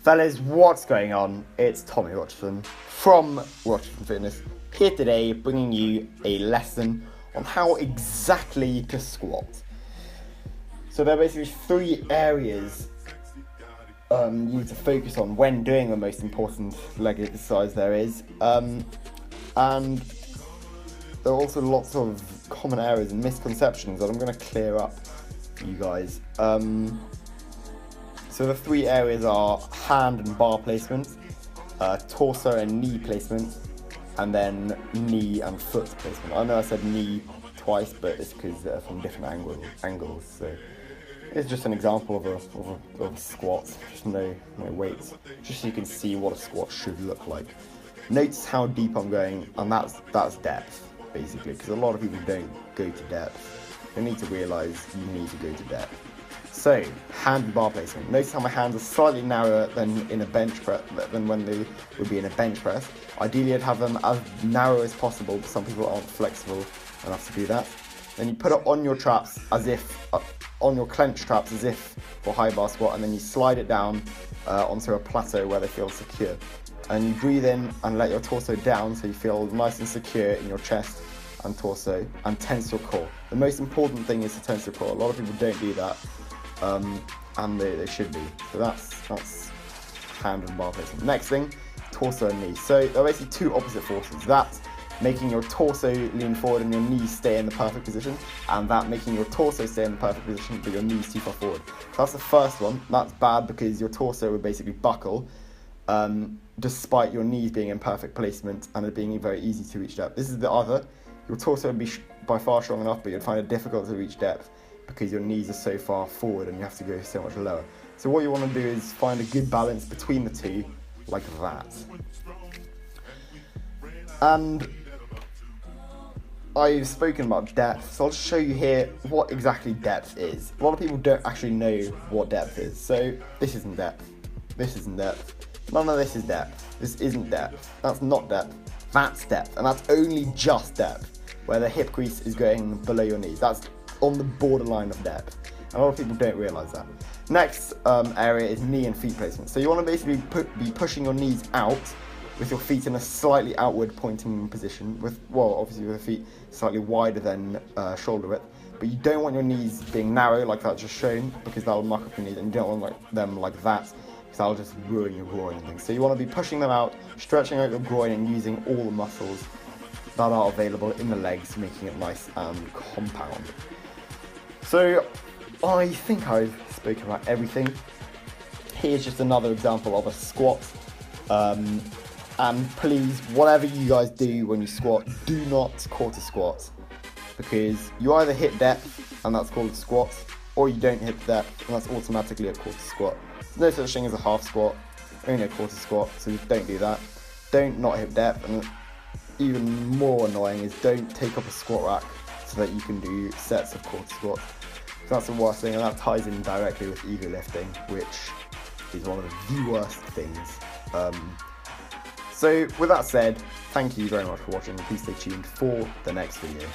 Fellas, what's going on? It's Tommy Rochford from Rochford Fitness, here today bringing you a lesson on how exactly to squat. So there are basically three areas you need to focus on when doing the most important leg exercise there is. And there are also lots of common errors and misconceptions that I'm going to clear up for you guys. So the three areas are hand and bar placement, torso and knee placement, and then knee and foot placement. I know I said knee twice, but it's because they're from different angles. So it's just an example of a squat, just no weights, just so you can see what a squat should look like. Notice how deep I'm going, and that's depth, basically, because a lot of people don't go to depth. They need to realise you need to go to depth. So, hand and bar placement. Notice how my hands are slightly narrower than in a bench press, than when they would be in a bench press. Ideally, I'd have them as narrow as possible, but some people aren't flexible enough to do that. Then you put it on your traps as if, on your clenched traps as if for high bar squat, and then you slide it down onto a plateau where they feel secure. And you breathe in and let your torso down so you feel nice and secure in your chest and torso, and tense your core. The most important thing is to tense your core. A lot of people don't do that. And they should be. So that's hand and bar placement. Next thing, torso and knee. So there are basically two opposite forces. That's making your torso lean forward and your knees stay in the perfect position, and that making your torso stay in the perfect position but your knees too far forward. So that's the first one. That's bad because your torso would basically buckle despite your knees being in perfect placement and it being very easy to reach depth. This is the other. Your torso would be by far strong enough, but you'd find it difficult to reach depth because your knees are so far forward and you have to go so much lower. So what you want to do is find a good balance between the two, like that. And I've spoken about depth, so I'll just show you here what exactly depth is. A lot of people don't actually know what depth is. So this isn't depth, this isn't depth, none of this is depth, this isn't depth, that's not depth, that's depth, and that's only just depth, where the hip crease is going below your knees. That's on the borderline of depth. A lot of people don't realise that. Next area is knee and feet placement. So you want to basically be pushing your knees out with your feet in a slightly outward pointing position, obviously with the feet slightly wider than shoulder width, but you don't want your knees being narrow like that just shown, because that'll muck up your knees, and you don't want them like that, because that'll just ruin your groin and things. So you want to be pushing them out, stretching out your groin and using all the muscles that are available in the legs, making it nice and compound. So I think I've spoken about everything. Here's just another example of a squat. And please, whatever you guys do when you squat, do not quarter squat, because you either hit depth and that's called a squat, or you don't hit depth and that's automatically a quarter squat. There's no such thing as a half squat, only a quarter squat, so just don't do that. Don't not hit depth, and even more annoying is don't take up a squat rack so that you can do sets of quarter squats. So that's the worst thing, and that ties in directly with ego lifting, which is one of the worst things. So with that said, thank you very much for watching, and please stay tuned for the next video.